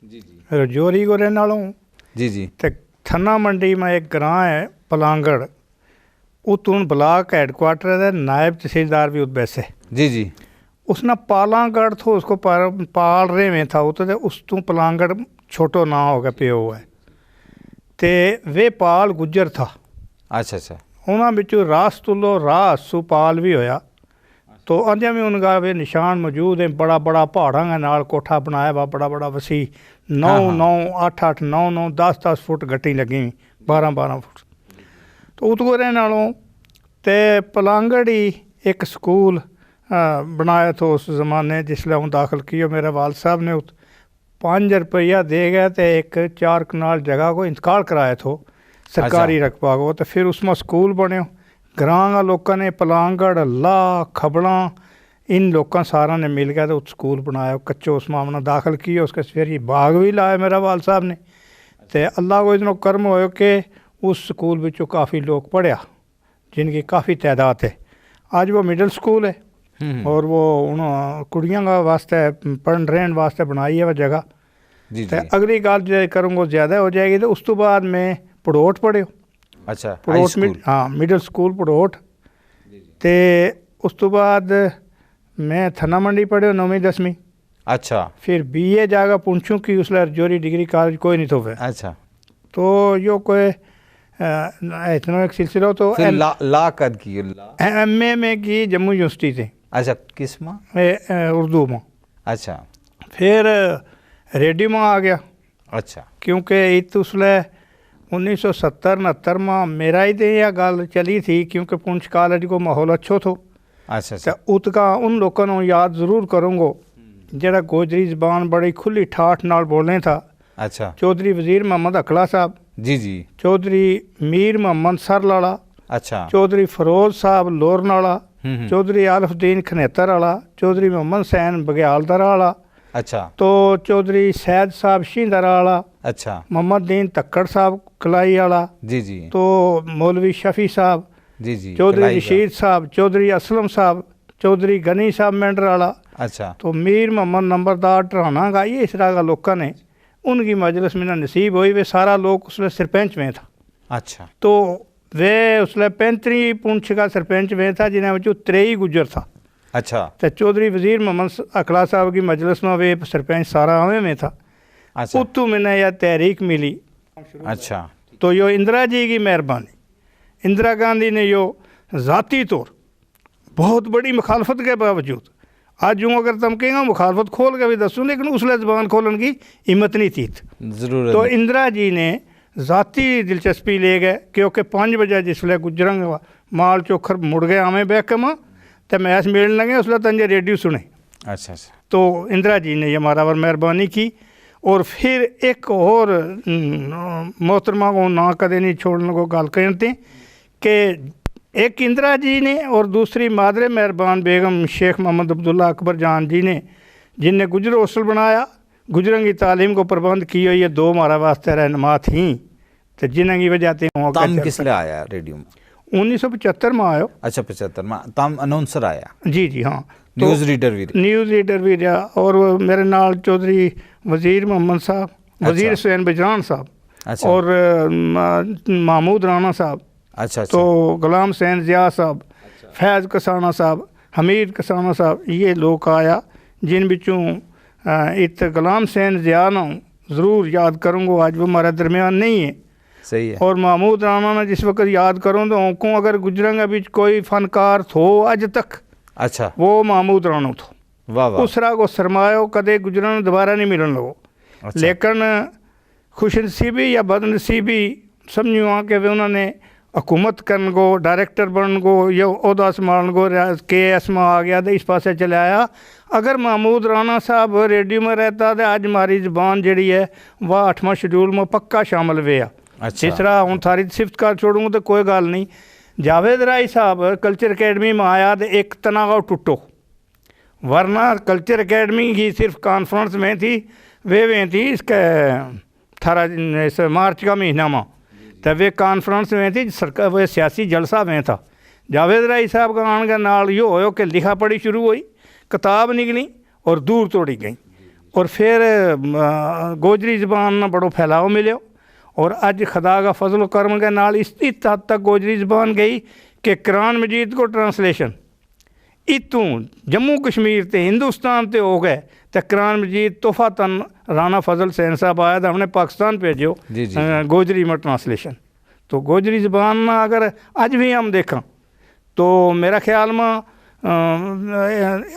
जी जी रजौरी को रहने वाला हूँ। जी जी तो थन्ना मंडी में एक गाँव है पलांगड़, उतून ब्लॉक हेडक्वार्टर है, नायब तहसीलदार भी उत बैसे। जी जी उसने पालांगढ़ तो उसको पाल रहे में था उत, उस तू पलांगढ़ छोटो ना हो गया पियो है। ते वे पाल गुजर था। अच्छा अच्छा उन्होंने बिचों रासतुल्लो रासू पाल भी होया। तो अजें भी उनका वे निशान मौजूद है। बड़ा बड़ा पहाड़ा के नाल कोठा बनाया वा, बड़ा बड़ा वसी, 9-9 10-10 फुट गट्टी लगी, 12-12 फुट। तो उतको रहने वालों ते पलांगड़ ही एक स्कूल बनाया तो उस ज़माने जिसले हूँ दाखिल किया मेरे वाल साहब ने 5 रुपया दे गया तो एक 4 कनाल जगह को इंतकाल कराया तो सरकारी रकबा को। तो फिर उसमें स्कूल बने। ग्रां का लोगों ने पलांगड़ ला खबड़ा इन लोगों सारा ने मिल गया तो स्कूल बनाया कच्चो। उसमें हमने दाखिल किया, उसके फिर ही बाग भी लाया मेरा वाल साहब ने। तो अल्लाह को इतना कर्म हो कि उस स्कूल विचों काफ़ी लोग पढ़िया, जिनकी काफ़ी तादाद है। आज वो मिडल स्कूल है और वो उन्होंने कुड़ियों का वास्ते पढ़न रहन वास्ते बनाई है वह जगह। तो अगली गल जो करूँगा ज़्यादा हो जाएगी। तो उस तो बाद मैं पड़ोट पढ़ियो। अच्छा पड़ोट हाँ मिडल स्कूल पड़ोट। तो उस तो बाद मैं थन्ना मंडी पढ़ियो 9वीं 10वीं। अच्छा फिर BA जाकर पूछूँ कि उसले रजौरी डिग्री कॉलेज कोई नहीं तो फिर अच्छा तो यो कोई इतना एक सिलसिला। तो ला कद की MA में की जम्मू यूनिवर्सिटी से। अच्छा किस में उर्दू में। अच्छा फिर रेडियो में आ गया। अच्छा क्योंकि इत उसले 1970-69 में मेरा ही तो यह गल चली थी, क्योंकि पुंछ कॉलेज को माहौल अच्छो थो। अच्छा तो उतका उन लोगों को याद ज़रूर करूँगो जरा गोजरी ज़बान बड़ी खुली ठाठ नाल बोलने था। अच्छा चौधरी वज़ीर मोहम्मद अकला साहब, जी जी चौधरी मीर मोहम्मद सरलाला, अच्छा चौधरी फरोज साहब लोरनाला, चौधरी आलफदीन खनेतर वाला, चौधरी मोहम्मद सैन बग्यालदर वाला, अच्छा तो चौधरी सैद साहब शिंदर वाला, अच्छा मोहम्मद दीन तक्कड़ साहब कलाई वाला, जी जी तो मौलवी शफी साहब, जी जी चौधरी रशीद साहब, चौधरी असलम साहब, चौधरी गनी साहब मेंढर वाला, अच्छा तो मीर मोहम्मद नंबरदार टराना का ये इस तरह का लोगों ने उनकी मजलिस में नसीब हुई। वे सारा लोग उसमें सरपंच में था। अच्छा तो वे उसले 35 पुंछ का सरपंच में था, जिन्हें बच्चों 3 गुजर था। अच्छा तो चौधरी वज़ीर मोहम्मद अकला साहब की मजलिस में वे सरपंच सारा हमें में था। अच्छा उतू मैंने यह तहरीक मिली। अच्छा तो यो इंदिरा जी की मेहरबानी, इंदिरा गांधी ने यो ज़ाती तौर बहुत बड़ी मुखालफत के बावजूद, आज यूँ अगर तुम कहेंगे मुखालफत खोल के भी दसूँ, लेकिन उसले ज़बान खोलन की हिम्मत नहीं थी। ज़रूर तो इंदिरा जी ने ज़ाती दिलचस्पी ले गए, क्योंकि 5 बजे जिसले गुजरंग माल चोखर मुड़ गए हमें बैकम तो मैच मिलने लगे, उसले तंजे रेडियो सुने। अच्छा अच्छा तो इंदिरा जी ने ये हमारा पर मेहरबानी की। और फिर एक और मोहतरमा को ना कदे नहीं छोड़ने को गल करते कि एक इंदिरा जी ने और दूसरी मादरे मेहरबान बेगम शेख मोहम्मद अब्दुल्ला अकबर जान जी ने, जिनने गुजर हॉस्टल बनाया, गुजरंग की तालीम को प्रबंध की हुई। ये 2 हमारा वास्ते रहनुमा थी। तो जिन्हें की वजह से तम किस लिए आया रेडियो में? 1975 में आयो। अच्छा 75 में तम अनाउंसर आया? जी जी हाँ। तो न्यूज़ रीडर भी रहा। और मेरे नाल चौधरी वज़ीर मोहम्मद साहब, वज़ीर हुसैन बजरान साहब, अच्छा और महमूद राना साहब, अच्छा तो गुलाम हुसैन ज़िया साहब, फैज़ कसाना साहब, हमीद कसाना साहब, ये लोग आया। जिन बिचों इत गुलाम हुसैन ज़िया ना ज़रूर याद करूँगा, आज वो हमारे दरमियान नहीं है। सही है। और महमूद राना ना जिस वक्त याद करूँ तो उनको अगर गुजरंगा बीच कोई फनकार थो आज तक, अच्छा वो महमूद राना थो। वाह वाह। उसरा को सरमायो कदे गुजरन दोबारा नहीं मिलन लगो। अच्छा। लेकिन खुशनसीबी या बदनसीबी समझो आ कि उन्होंने हुकूमत करन को, डायरेक्टर बनन को, या ओहदा संभालन को KS में आ गया तो इस पासे चले आया। अगर महमूद राना साहब रेडियो में रहता तो आज हमारी ज़बान जी है वह 8वां शेड्यूल में पक्का शामिल हुए। अच्छा। जिस तरह हूँ थारी सिफत कर छोड़ूँ तो कोई गल नहीं। जावेद राय साहब कल्चर अकेडमी में आया तो एक तनाव टुटो, वरना कल्चर अकेडमी की सिर्फ कॉन्फ्रेंस में थी, वे थी इसका 18 मार्च का महीना में, तब वे कॉन्फ्रेंस में थी सरकार, वे सियासी जलसा में था। जावेद राय साहब का आने के नाल यो हो कि लिखा पढ़ी शुरू हुई, किताब निकली और दूर तोड़ी गई। और फिर गोजरी ज़बान ना बड़ो फैलाव मिलो और अज खुदा का फजल करम के नाल इस हद तक गोजरी ज़बान गई कि कुरान मजीद को ट्रांसलेशन इतों जम्मू कश्मीर ते हिंदुस्तान ते हो गए तो कुरान मजीद तोहफा तन राना फजल सैन साहब आया तो हमने पाकिस्तान भेजो गोजरी में ट्रांसलेशन। तो गोजरी ज़बान ना अगर अज भी हम देखा तो मेरा ख्याल में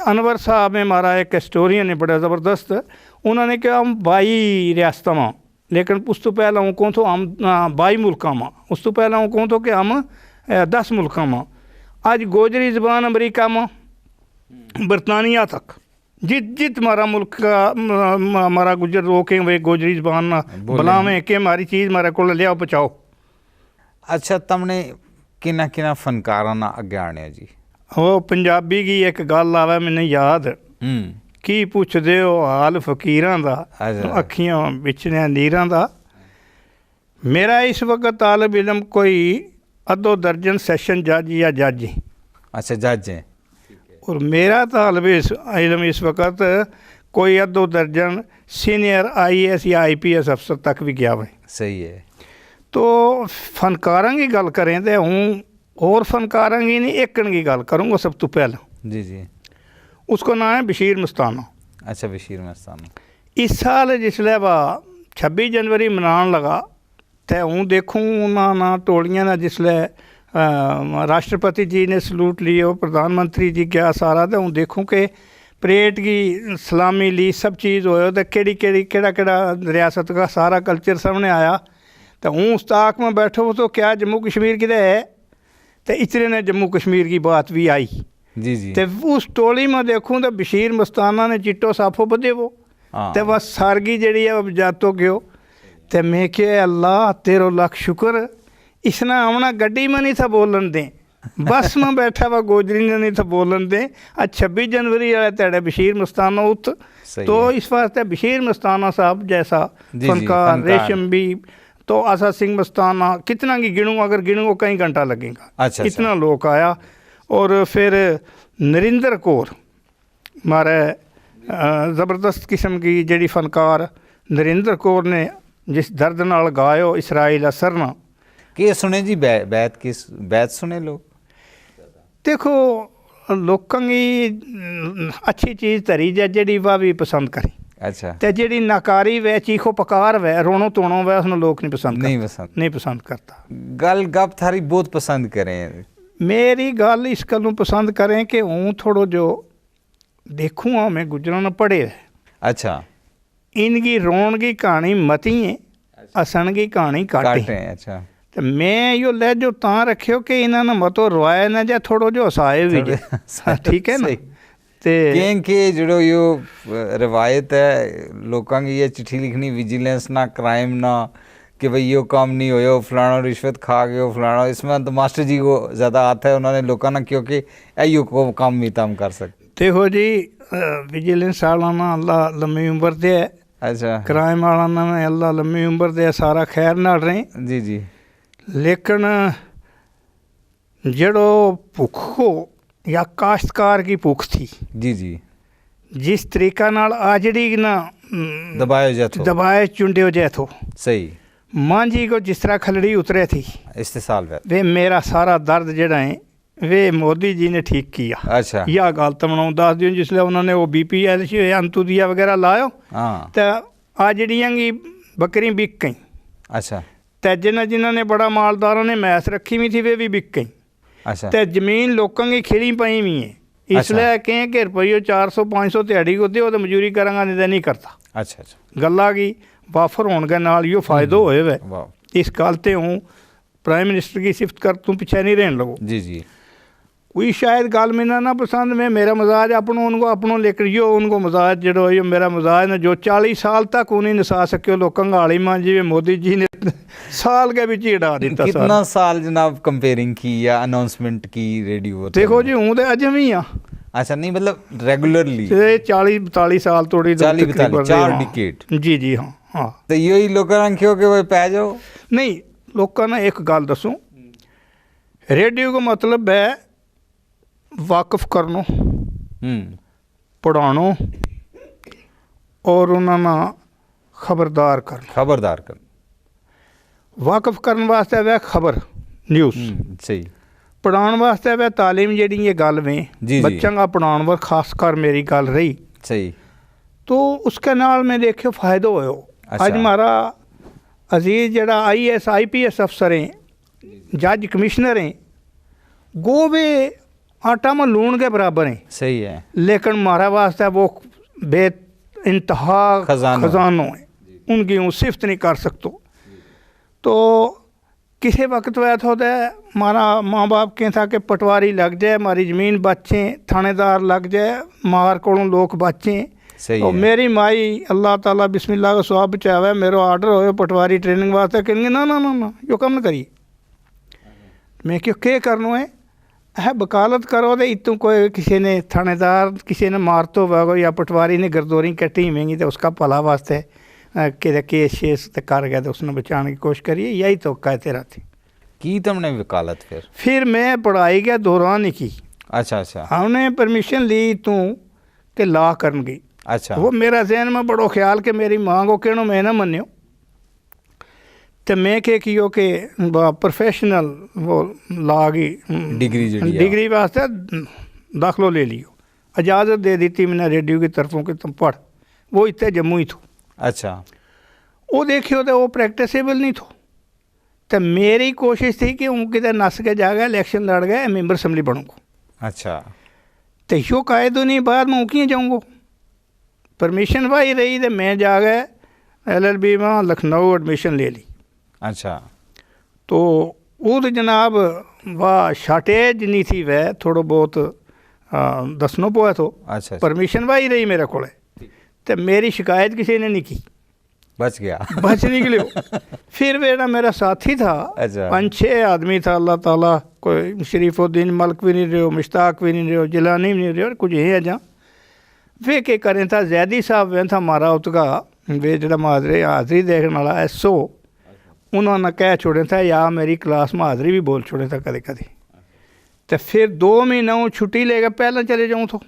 अनवर साहब में हमारा एक हिस्टोरियन है बड़ा ज़बरदस्त, उन्होंने कहा हम 22 रियासत में, लेकिन उस तो पहले हूँ कौन तो हम 22 मुल्कों में, उस तो पहले हूँ कौन तो कि हम 10 मुल्कों में। आज गोजरी ज़बान अमेरिका में बरतानिया तक जित हमारा मुल्क का हमारा गुजर रोकें वे गोजरी ज़बान बुलावें कि हमारी चीज़ हमारे को लियाओ पहुँचाओ। अच्छा तुमने किना किना फनकारा ना अगे आने जी? वो पंजाबी की एक गल आवे मैंने याद की पुछदे हो हाल फकीरां दा अखियां बिचने नीरां दा। मेरा इस वक्त तालब इलम कोई अद्धो दर्जन सेशन जज या जज। अच्छा जज है। और मेरा तालब इलम इस वक्त कोई अद्धो दर्जन सीनियर IAS या IPS अफसर तक भी गया हुआ। सही है। तो फनकारां की गल करें तो हूँ और फनकारां की नहीं एकन की गल करूँगा सब तो पहला। जी जी। उसका नाम है बशीर मस्ताना। अच्छा बशीर मस्ताना। इस साल जिसले वह 26 जनवरी मनान लगा तो हूँ देखूँ ना टोलियां ना जिसले राष्ट्रपति जी ने सलूट लियो, प्रधानमंत्री जी गया सारा, तो हूँ देखूँ कि परेड की सलामी ली सब चीज़ हो तो केड़ा रियासत का सारा कल्चर सामने आया। तो हूँ उस ताक में बैठो तो क्या जम्मू कश्मीर किधर है, तो इतने ने जम्मू कश्मीर की बात भी आई। जी जी। तो उस टोली में देखूँ तो बशीर मस्ताना ने चिट्टो साफो बदे वो तो बस सारगी जड़ी है वो जातो गयो। तो मैं क्या अल्लाह तेरो लख शुक्र, इसने आना गड्डी में नहीं था बोलन दें, बस में बैठा हुआ गोजरी ने नहीं था बोलन दें। आज 26 जनवरी वाले तेरे बशीर मस्ताना उत तो इस वास्ते बशीर मस्ताना साहब जैसा फनकार रेशम भी तो आसा सिंह मस्ताना कितना की गिनूँ, अगर गिनूँ कई घंटा लगेगा। अच्छा, इतना लोग आया। और फिर नरिंदर कौर हमारे ज़बरदस्त किस्म की जड़ी फनकार नरिंदर कौर ने जिस दर्द नाल गायो इसराइल असर ना के सुने जी बैत सुने लोग। देखो लोगों की अच्छी चीज़ धरी जा जड़ी वह भी पसंद करी। अच्छा। ते जड़ी नकारी वे चीखो पकार वे रोनो तोड़ो वे उसने लोग नहीं पसंद करता। गल गप थारी बहुत पसंद करें। मेरी गल इस गलों पसंद करें कि हूँ थोड़ो जो देखूँ मैं गुजरों न पढ़े। अच्छा। इनकी रोन की कहानी मती है, हसन की कहानी काटे। अच्छा। तो मैं यो ले जो ता रखियो कि इन्होंने मतो रोया ना जा थोड़ो जो हसाए भी ठीक है ना। के जो यो रिवायत है लोगों की ये चिट्ठी लिखनी विजिलेंस ना क्राइम ना कि भाई यो काम नहीं हो यो फलाना रिश्वत खा गयो फलाना, इसमें तो मास्टर जी को ज़्यादा आता है उन्होंने लोगों ना क्योंकि यो को काम भी तम कर सकते। देखो जी विजिलेंस वाला ना अल्लाह लम्बी उम्र दे। अच्छा। क्राइम वाला ना अल्लाह लम्बी उम्र दे सारा खैर नाल रहे। जी जी। लेकिन जड़ो भुख हो या काश्तकार की भुख थी। जी जी। जिस तरीका नाल आजड़ी ना दबाए चुंडे जाए थो सही मांझी को जिस तरह खलड़ी उतरे थी इस्तेसाल वे मेरा सारा दर्द जड़ा है वे मोदी जी ने ठीक किया। अच्छा। यह गल तो मनाऊँ दस दिन जिसले उन्होंने वो BPL अंतुदिया वगैरह लायो तो आजड़ियाँ की बकरी बिक गई। अच्छा। तो जिन्होंने बड़ा मालदारों ने मैस रखी हुई थी वे भी बिक गई। अच्छा। तो जमीन लोगों की खिली पई हुई है इसलिए कहें कि रुपये 400-500 दिहाड़ी को दो तो मजूरी करांगा नहीं करता। अच्छा अच्छा। गल्ला की वाफर होने के नाल यो फायदो होए वे इस गल ते हूँ प्राइम मिनिस्टर की सिफत कर तू पीछे नहीं रहने लगो। जी जी। कोई शायद गल मैंने ना पसंद में मेरा मजाज अपनों लेकर यो उनको मजाज जड़ो यो मेरा मजाज ने जो 40 साल तक उन्हें नसा सको लोगों का आली मान जी मोदी जी ने साल के बिच ही हटा दिता। कितना साल जनाब कंपेयरिंग की या अनाउंसमेंट की रेडियो? देखो जी हूँ तो अज भी हाँ। अच्छा नहीं मतलब रेगुलरली 40-42 साल थोड़ी 4 डिकेड। जी जी हाँ हाँ। तो यही लोग रखियो कि वो पै जाओ नहीं लोगों ने एक गल दसूँ रेडियो का मतलब है वाकफ करनो पढ़ानो ਔਰ ਉਹਨਾਂ ਨਾਲ ਖਬਰਦਾਰ ਕਰਨ। ਖਬਰਦਾਰ ਕਰਨ, ਵਾਕਫ ਕਰਨ ਵਾਸਤੇ ਵੈ ਖਬਰ ਨਿਊਜ਼, ਸਹੀ। ਪੜ੍ਹਾਉਣ ਵਾਸਤੇ ਵੈ ਤਾਲੀਮ। ਜਿਹੜੀ ਇਹ ਗੱਲ ਵੇ ਬੱਚਿਆਂ का पढ़ाने पर खास कर मेरी गल रही सही, तो उसके नाल मैं देखियो फायदा होयो। अज हमारा अजीज जड़ा IAS IPS अफसर हैं, जज कमिश्नर हैं, गोवे आटा में लून के बराबर हैं, सही है। लेकिन हमारा वास्ते वो बे इंतहा खजानो है, उनकी ऊँ सिफत नहीं कर सकते। तो किसी वक्त वह होता है हमारा माँ बाप कहता था कि पटवारी लग जाए, हमारी ज़मीन बचे, थानेदार लग जाए, मार को लोग बचें। तो मेरी माई अल्लाह ताला बिस्मिल्लाह का सवाब बचावे, मेरा आर्डर हो पटवारी ट्रेनिंग वास्ते, कहेंगे ना ना ना ना यो कम न करिए। मैं क्यों के करना है वकालत करो तो इतों कोई किसी ने थानेदार किसी ने मार तो होगा या पटवारी ने गर्दोरी कटी होंगी तो उसका भला वास्ते कि केस शेस तो कर गया तो उसने बचाने की कोशिश करिए, यही तो है तेरा थी की तुमने वकालत? फिर मैं पढ़ाई के दौरान ही की। अच्छा अच्छा, हमने परमिशन ली तू कि ला करन गई। अच्छा, वो मेरा जहन में बड़ो ख्याल कि मेरी माँ को कहनो मैं ना मन्यो, तो मैं क्या कियो कि प्रोफेशनल वो ला गई डिग्री वास्ते दाखलो ले लियो, इजाज़त दे दी मैंने रेडियो की तरफों कि तुम पढ़। वो इतने जम्मू ही थो। अच्छा, वो देखियो तो वो प्रैक्टिसेबल नहीं थो। तो मेरी कोशिश थी कि हूँ कितने नस के जा गया इलेक्शन लड़ गया मेंबर असम्बली बनूँगा। अच्छा, तो यो कायदो नहीं बाद में किए जाऊँगा। परमिशन भाई रही तो मैं जा गया LLB में लखनऊ एडमिशन ले ली। अच्छा, तो वो तो जनाब वाह शार्टेज नहीं थी, वह थोड़ा बहुत दसनो पोया तो। अच्छा, परमिशन भाई रही मेरे को, तो मेरी शिकायत किसी ने नहीं की, बच गया, बच निकले। फिर मेरा साथी था, 5-6 आदमी था, अल्लाह ताला कोई शरीफुद्दीन मलक भी नहीं रहे, मुश्ताक भी नहीं रहे, जिलानी भी नहीं रहे, और कुछ ये है जहाँ वे के करें था। जैदी साहब वे था हमारा उतका वे जरा हाजरी हाजरी देखने वाला SO, उन्होंने कह छोड़े था या मेरी क्लास में हाजरी भी बोल छोड़े था कदे कदे। तो फिर 2 महीना छुट्टी लेकर पहले चले जाऊँ तो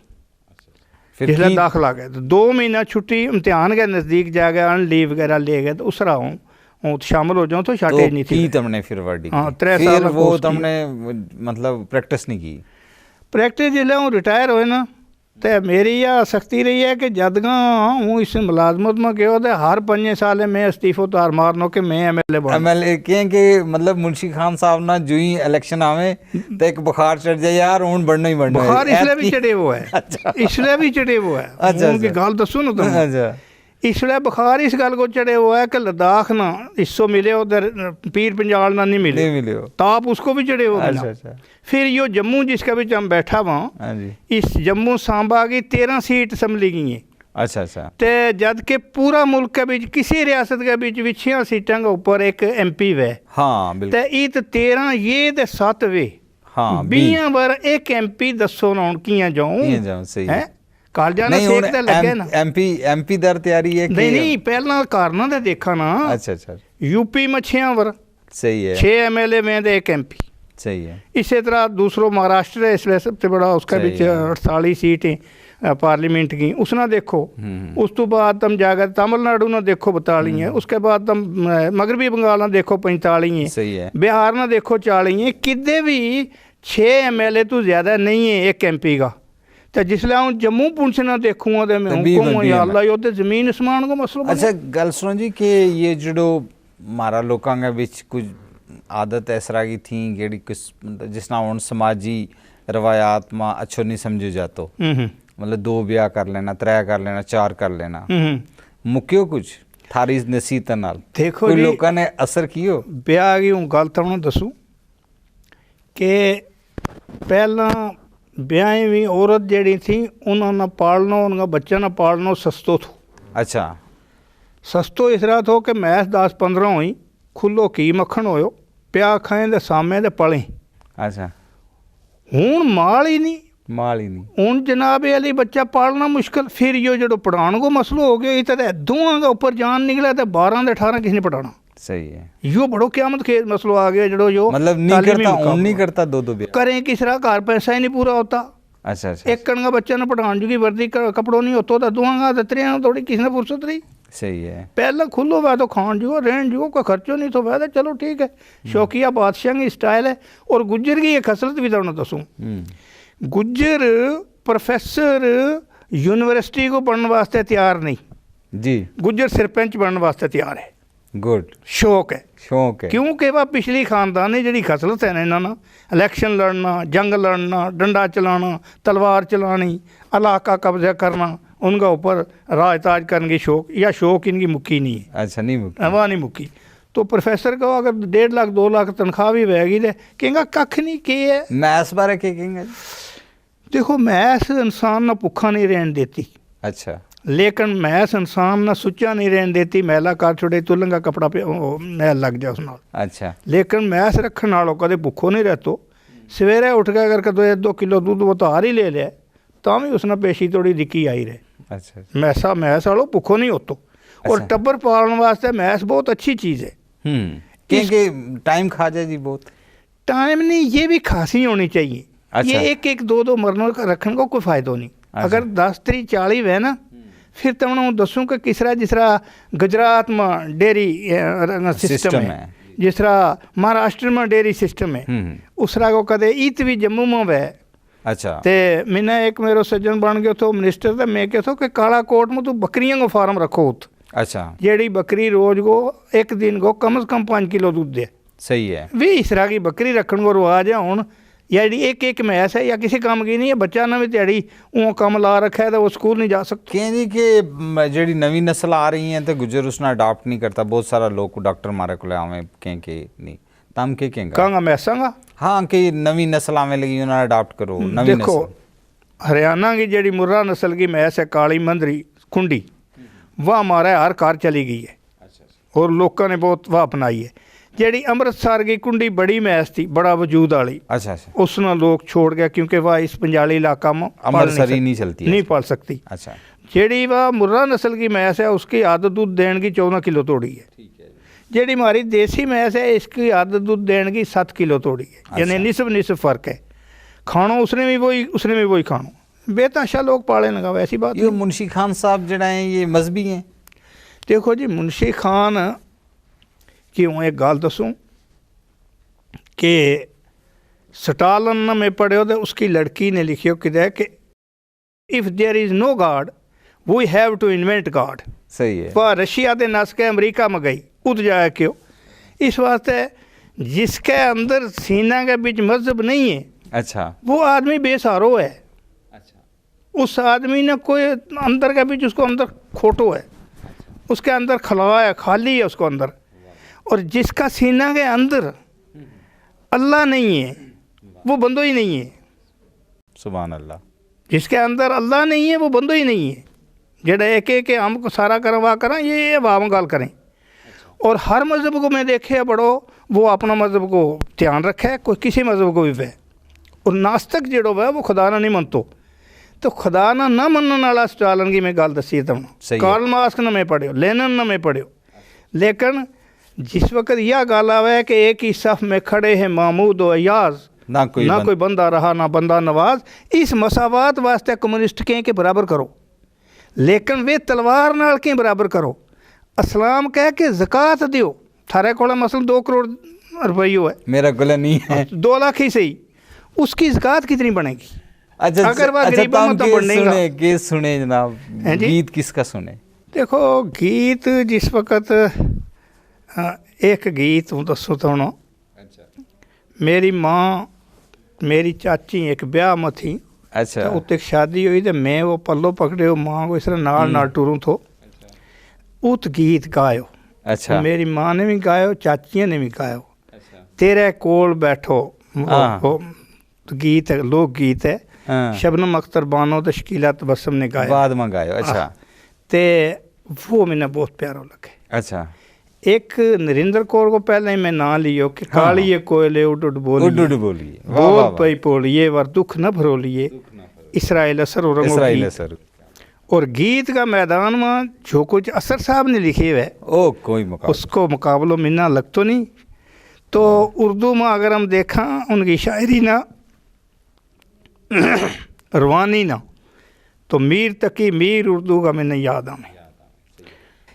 जिसले दाखिला गया तो 2 महीना छुट्टी इम्तिहान के नज़दीक जा गया, अन लीव वगैरह ले गए तो उस रहा हूँ शामिल हो जाऊँ तो शार्टेज नहीं थी। तुमने फिर वर्डी 3 साल वो तुमने मतलब प्रैक्टिस नहीं की? प्रैक्टिस जिसले हूँ रिटायर होए ना तो मेरी यह सख्ती रही है कि जदगा हूँ इस मुलाजमत में गयो तो हर 5 साल में इस्तीफो तार मारनो कि मैं MLA बन। MLA के मतलब मुंशी खान साहब ना जो ही इलेक्शन आवे तो एक बुखार चढ़ जाए यार हूँ बढ़ना ही बढ़ना। बुखार इसलिए भी चढ़े हुआ है। अच्छा, इसलिए भी चढ़े हुआ है। अच्छा, उनकी गाल दसो ना तुम। अच्छा, इसलिए बुखार इस गल को चढ़े हुआ है कि लद्दाख ना हिस्सों मिले उधर पीर पंजाल ना नहीं मिले ताप उसको भी चढ़े हुए। अच्छा, फिर यो जम्मू जिसका भी हम बैठा वहाँ, इस जम्मू सांबा की 13 सीट असम्बली की है। अच्छा अच्छा, तो जद के पूरा मुल्क के बीच किसी रियासत के बीच 6 सीटों के ऊपर एक MP वे। हाँ बिल्कुल, तो इत 13 ये तो 7 वे। हाँ 20 बार एक MP दसो ना किया जाऊँ सही है कालजा ना सेक ते लगे ना। MP दर तैयारी है नहीं पहला करना तो देखा ना। अच्छा अच्छा, UP में 6 बार सही है, 6 MLA में तो 1 MP सही है। इसी तरह दूसरों महाराष्ट्र है इसलिए सबसे बड़ा उसका भी 48 सीटें पार्लियामेंट की उसने देखो। उस तो बाद तुम जाकर तमिलनाडु ने देखो 42 है, उसके बाद तुम मगरबी बंगाल ने देखो 45 है, सही है। बिहार ने देखो 40 है, कितने भी 6 MLA तो ज़्यादा नहीं है एक MP का। तो जिसले हूँ जम्मू पुंछ ना देखूँगा तो मैं अल्लाह यो तो जमीन आसमान को मसला। अच्छा गल सुनो जी कि ये जो मारा लोगों के बीच कुछ आदत इस तरह की थी कि जिस ना हूँ समाजी रवायात में अच्छो नहीं समझो जातो, मतलब 2 ब्याह कर लेना, 3 कर लेना, 4 कर लेना, मुक्यो कुछ थारी नसीहत नाल देखो कोई लोगों ने असर कियो ब्याह की हूँ गल तो उन्होंने दसूँ कि पहला ब्याह भी औरत जड़ी थी उन्होंने पालना उनका बच्चा ने पालना सस्तो थो। अच्छा, सस्तो इस तरह थो कि मैस 10-15 हुई खुलो की मक्खन होयो प्या खाएं तो सामे तो पलें। अच्छा, हूँ माल ही नहीं हूँ जनाब अली बच्चा पालना मुश्किल। फिर यो जो पढ़ाने को मसलो हो गया इतना तो दोवां का ऊपर जान निकला तो 12 से 18 किसी ने पढ़ाना। सही है, यो बड़ो क्यामत खेज मसलो आ गया जो यो मतलब नहीं करता 2 ब्याह करें किस तरह घर पैसा ही नहीं पूरा होता। अच्छा अच्छा एक कणगा बच्चे ने पढ़ाने जोगी वर्दी कपड़ों नहीं होतो तो दुआंगा दत्रियां थोड़ी किसी ने फुर्सत रही। सही है। पहले खुलो वह तो खान जुओ रहन जुओ कोई खर्चो नहीं तो वह चलो ठीक है। शौकिया बादशाह की स्टाइल है। और गुज्जर की एक खसलत भी तुम दसूँ, गुज्जर प्रोफेसर यूनिवर्सिटी को पढ़ने वास्ते तैयार नहीं जी, गुज्जर सरपंच बनने वास्ते तैयार है। गुड, शौक है, शौक है। क्योंकि वह पिछली खानदानी जी खसलत है ना इन्होंने इलैक्शन लड़ना, जंग लड़ना, डंडा चलाना, तलवार चलानी, इलाका कब्जा करना, उनका ऊपर राज ताज करने की शौक या शौक इनकी मुक्की नहीं है। अच्छा, नहीं मुक्की, वह नहीं मुक्की। तो प्रोफेसर को अगर 1.5 लाख 2 लाख तनख्वाह भी वैगी तो कहेंगा कख नहीं के है। मैथ्स बारे के कहेंगे? देखो मैथ्स इंसान ना भुखा नहीं रहने देती, अच्छा, लेकिन मैथ्स इंसान ना सुच्चा नहीं रहने देती। मैला कर छोड़े तुलंगा कपड़ा पे मैल लग जाए उस नाल। अच्छा, लेकिन मैथ्स रखने वालों कदे भुखो नहीं रहतो। सवेरे उठ के अगर कदों 1-2 किलो दूध वो तो हार ही ले लिया तो भी उसने पेशी थोड़ी दिक्की आई रहे। अच्छा, मैथ्स वालों भुखो नहीं होतो। और अच्छा। टब्बर पालने वास्ते मैथ्स बहुत अच्छी चीज़ है। क्योंकि टाइम खा जाए जी बहुत। टाइम नहीं, ये भी खासी होनी चाहिए। अच्छा। ये 1-1 2-2 मरनों का रखने को कोई फ़ायदा नहीं। अच्छा। अगर 10 30 40 है ना, फिर तो मैं दसूँ कि किस तरह जिस तरह गुजरात में डेयरी सिस्टम है, जिस तरह महाराष्ट्र में डेयरी सिस्टम है, उस तरह को कदे ईत भी जम्मू में वह। अच्छा, ते मैंने एक मेरो सज्जन बन गया तो मिनिस्टर था, मैं क्या कि काला कोट में तू बकरियों को फार्म रखो उत। अच्छा, जेड़ी बकरी रोज को एक दिन को कम से कम 5 किलो दूध दे। सही है। भी इस तरह की बकरी रखने को रिवाज है हूँ। या एक मैस है या किसी काम की नहीं है, बच्चा ना भी दिहाड़ी वो कम ला रखा है तो वो स्कूल नहीं जा सकता। कहें जी कि जेडी नवी नस्ल आ रही है तो गुजर उसने अडॉप्ट नहीं करता। बहुत सारा लोग डॉक्टर मारे को आवे कहें कि नहीं तम के कहेंगे कहूँगा मैसांगा हाँ कि नवी नस्ल आवे लगी उन्हें अडॉप्ट करो। नवी देखो हरियाणा की जेडी मुर्रा नस्ल की मैस है काली मंदरी कुंडी, वह हमारे हर कार चली गई है और लोगों ने बहुत वह अपनाई है। जेडी अमृतसर की कुंडी बड़ी मैस थी, बड़ा वजूद वाली, अच्छा अच्छा, उसने लोग छोड़ गया क्योंकि वह इस पंजाली इलाका में अमृतसरी नहीं चलती है, नहीं पाल सकती। अच्छा, जेडी वह मुर्रा नस्ल की मैस है उसकी आदत दूध देने की 14 किलो तोड़ी है। जेडी हमारी देसी मैस है इसकी आदत दूध देने की 7 किलो तोड़ी है। यानी निस्फ फ़र्क है। खानो उसने भी वही खानो। बेताशा लोग पाले लगा वैसी बात। ये मुंशी खान साहब जड़ा हैं ये मजहबी हैं? देखो जी मुंशी खान की हूँ एक गाल दसूँ कि स्टालिन में पढ़े तो उसकी लड़की ने लिखियो कि if there is no God we have to invent God. सही है। वह रशिया के नस के अमेरिका में गई उद जाए क्यों। इस वास्ते जिसके अंदर सीना के बीच मजहब नहीं है, अच्छा, वो आदमी बेसहारो है। अच्छा, उस आदमी ने कोई अंदर के बीच उसको अंदर खोटो है, उसके अंदर खला है, खाली है उसको अंदर। और जिसका सीना के अंदर अल्लाह नहीं है वो बंदो ही नहीं है। सुभान अल्लाह। जिसके अंदर अल्लाह नहीं है वो बंदो ही नहीं है। जेड़ा एक हम को सारा करवा करें ये वाम गाल करें। और हर मज़हब को मैं देखे बड़ो वो अपना मज़हब को ध्यान रखे, कोई किसी मज़हब को भी वह। और नास्तिक जेड़ो वह वो खुदा ना नहीं मनतो। तो खुदा ना ना मनने वाला स्टालिन की मैं गल दसी तुमने, कार्ल मार्क्स ने मैं पढ़ियो, लेनिन ने मैं पढ़ियो। लेकिन जिस वक्त यह गल आवे कि एक ही सफ़ में खड़े हैं महमूद और अयाज, ना कोई बंदा रहा ना बंदा नवाज, इस मसावत वास्ते कम्युनिस्ट के बराबर करो, लेकिन वे तलवार नाल के बराबर करो। इस्लाम कह के ज़कात दियो। थारे को मसलन 2 करोड़ रुपये है, मेरा गला नहीं है, 2 लाख ही सही, उसकी ज़कात कितनी बनेगी? अच्छा, अगर वह गरीबों में तो बढ़ने सुने जनाब, गीत किसका सुने? देखो गीत जिस वक्त एक गीत हूँ दसो तो मेरी माँ मेरी चाची एक ब्याह में थी। अच्छा, तो उत्ते शादी हुई तो मैं वो पल्लो पकड़े हो माँ को इस तरह नाल टूरूँ तो उत गीत गायो। अच्छा, तो मेरी माँ ने भी गायो, चाचिया ने भी गायो। अच्छा, तेरे कोल बैठो वो गीत है, लोक गीत है। शबनम अख्तर बानो तो शकीला तबस्सुम ने गाया, बाद में गायो। अच्छा, ते वो मैंने बहुत प्यारा लगे। अच्छा, एक नरेंद्र कौर को पहले ही मैं ना लियो कि काली कोयले उड उड बोलिए बोल पई पोलिए वर दुख न भरोलिए इसराइल असर और और गीत का मैदान में जो कुछ असर साहब ने लिखे हुए ओ कोई उसको मुकाबलो मिलना लग तो नहीं। तो उर्दू में अगर हम देखा उनकी शायरी ना रवानी ना तो मीर तकी मीर उर्दू का मैंने याद आने।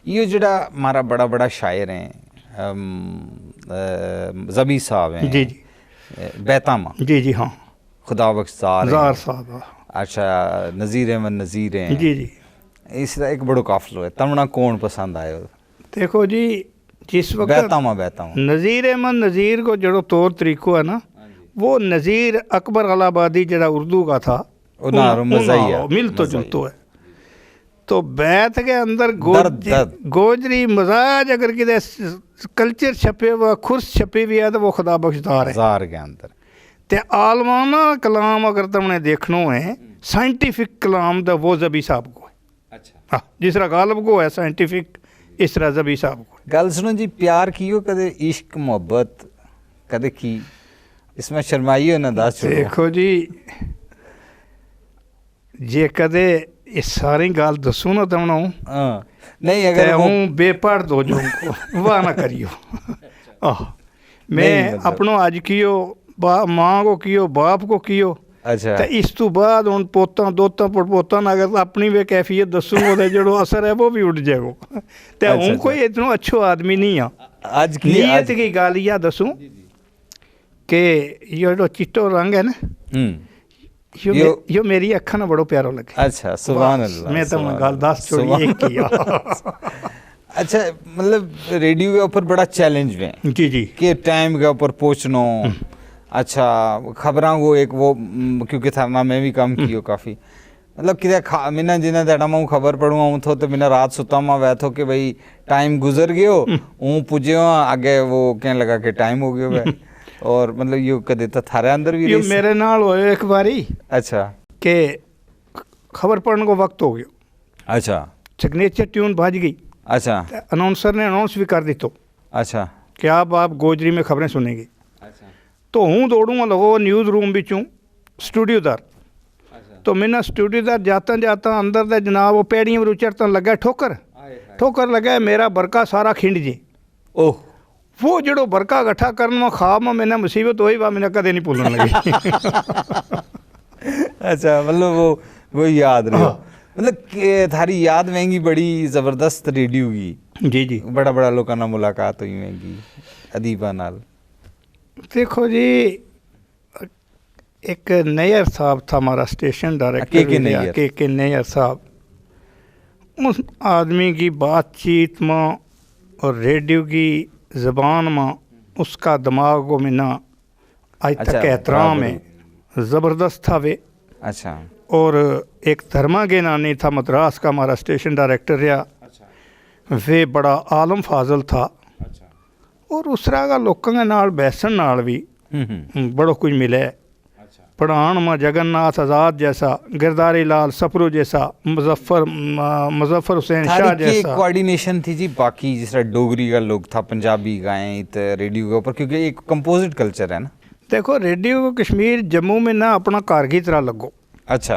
ये जड़ा हमारा बड़ा बड़ा शायर हैं ज़बी साहब हैं, जी जी बैतामा, जी जी हाँ, खुदा बख्शदार ज़ार साहब, अच्छा, नज़ीर अहमद नज़ीर हैं जी जी। इसका एक बड़ो काफिलो है। तमना कौन पसंद आयो? देखो जी, जिस वक्त बैतामा नज़ीर अहमद नज़ीर को जो तौर तरीको है ना, वो नज़ीर अकबर अलाहाबादी जरा उर्दू का था, मिलतो जुलतो है। तो बैत के अंदर गोजरी मजाज अगर किधर कल्चर छपे हुआ, खुर्स छपी हुई है तो वो खुदा बख्शदार है के अंदर। ते आलमाना कलाम अगर तुमने देखना है, साइंटिफिक कलाम दा वो ज़बी साहब को है। अच्छा हाँ, जिस तरह गालब को है साइंटिफिक, इस तरह ज़बी साहब को। गल सुनो जी, प्यार कियो कदे, इश्क मोहब्बत कदे की? इसमें शर्माइयो ना दस। देखो जी, जे कदे ये सारी गाल दसूँ ना तुमने, नहीं अगर हूँ बेपढ़ दो जो वाह ना करियो। मैं अपनों अज कियो, माँ को कियो, बाप को कियो। अच्छा, तो इस तो बाद हूँ पोता दोता पड़पोता ना अगर अपनी वे कैफियत दसूँगा तो जो असर है वो भी उठ जाएगा। तो हूँ कोई इतना अच्छो आदमी नहीं है। आज की नीयत की गाल यह दसूँ कि ये जो चिट्टो रंग है ना, यो मेरी अखा ना बड़ो प्यारो लगे। अच्छा, सुभान अल्लाह। मैं तो गाल दस छोड़ी एक किया। अच्छा, मतलब रेडियो के ऊपर बड़ा चैलेंज में जी जी कि टाइम के ऊपर पहुँचना। अच्छा, खबरों को एक वो, क्योंकि था ना मैं भी काम कियो काफ़ी, मतलब कि मिना जिन्हें देना मैं खबर पढ़ूँ हूँ तो मिना रात सुता मैं वह थो कि भाई टाइम गुजर गयो हूँ पुजे आगे वो कहने लगा कि टाइम हो गया है। और मतलब यो कदे तो थारे अंदर भी मेरे नाल होए एक बारी। अच्छा, के खबर पढ़ने को वक्त हो गया। अच्छा, सिग्नेचर ट्यून बज गई। अच्छा, अनाउंसर ने अनाउंस भी कर दी तो अच्छा कि आप गोजरी में खबरें सुनेंगे। अच्छा, तो हूँ दौड़ूंगा लगो न्यूज़ रूम बिचूँ स्टूडियो दर। अच्छा, तो मैंने स्टूडियो दर जाता जाता अंदर दे जनाब वो पैड़ियां पर चढ़ता लगा, ठोकर लगा, मेरा बरका सारा खिंड जी। ओह, वो जड़ो बरका इकट्ठा करने में ख्वाब में मैंने मुसीबत हुई वह मैंने कदे नहीं भूलने लगी। अच्छा, मतलब वो याद रहे। मतलब थारी याद महंगी बड़ी ज़बरदस्त रेडियो की। जी जी, बड़ा बड़ा लोगों ना मुलाकात हुई महंगी अदीबा नाल। देखो जी, एक नैयर साहब था हमारा स्टेशन डायरेक्टर, के नैयर साहब। उस आदमी की बातचीत में और रेडियो की ज़बान में उसका दिमाग को मिना आज तक एहतराम है, ज़बरदस्त था वे। अच्छा, और एक धर्मा गेनानी था मद्रास का, हमारा स्टेशन डायरेक्टर रहा। अच्छा, वे बड़ा आलम फाजल था। अच्छा, और उसरा का लोगों के नाल बैसन नाल भी बड़ो कुछ मिले। अच्छा, पढ़ान में जगन्नाथ आज़ाद जैसा, गिरधारी लाल सफरू जैसा, मुजफ्फर हुसैन शाह जैसा कोऑर्डिनेशन थी जी। बाकी जिस तरह डोगरी का लोग था, पंजाबी गाएं रेडियो के ऊपर, क्योंकि एक कंपोजिट कल्चर है ना। देखो, रेडियो को कश्मीर जम्मू में ना अपना कार की तरह लगो। अच्छा,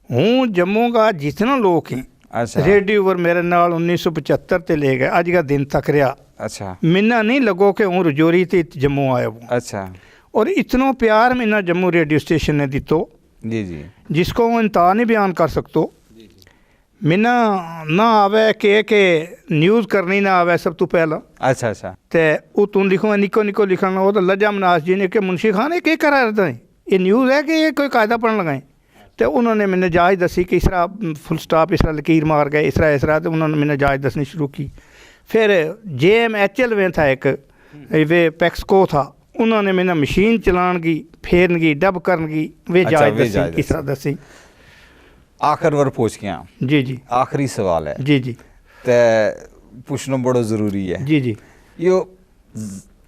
हूँ जम्मू का जितना लोग हैं। अच्छा, रेडियो पर मेरे नाल 1975 ते ले गए अज का दिन तक रहा। अच्छा, मिना नहीं लगो कि हूँ रजौरी ते जम्मू आया हूँ। अच्छा, और इतना प्यार मिना जम्मू रेडियो स्टेशन ने दितो जी जी, जिसको वो इंतहा नहीं बयान कर सकतो। मिना ना आवे के न्यूज़ करनी ना आवे सब तो पहला। अच्छा, अच्छा, ते वो तुम लिखो निको निको लिखना, वो तो लज्जा मनास जी ने कि मुंशी खान ये करा रहता है, ये न्यूज़ है कि ये कोई कायदा पढ़ने लगाए। तो उन्होंने मैंने जायज़ दसी कि इस तरह फुल स्टॉप इस तरह लकीर मार गए, इस तरह। तो उन्होंने मैंने जायज़ दसनी शुरू की। फिर JMHL में था एक वे पैक्सको था, उन्होंने मैंने मशीन चलान की, फेरन की, डब करन की, वे जायज़ दसी किस तरह दसी। आखिर वर पहुँच गया। जी जी, आखिरी सवाल है जी जी, तो पूछना बड़ा ज़रूरी है। जी जी, यो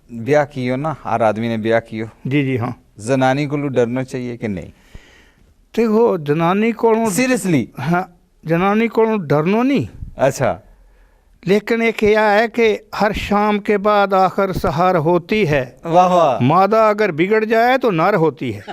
ब्याह कियो ना, हर आदमी ने ब्याह कियो। जी जी, हाँ। जनानी को डरना चाहिए कि नहीं? देखो, जनानी को सीरियसली, हाँ, जनानी को डरनो नहीं। अच्छा, लेकिन एक यह है कि हर शाम के बाद आखिर सहार होती है। वाह वाह, मादा अगर बिगड़ जाए तो नर होती है।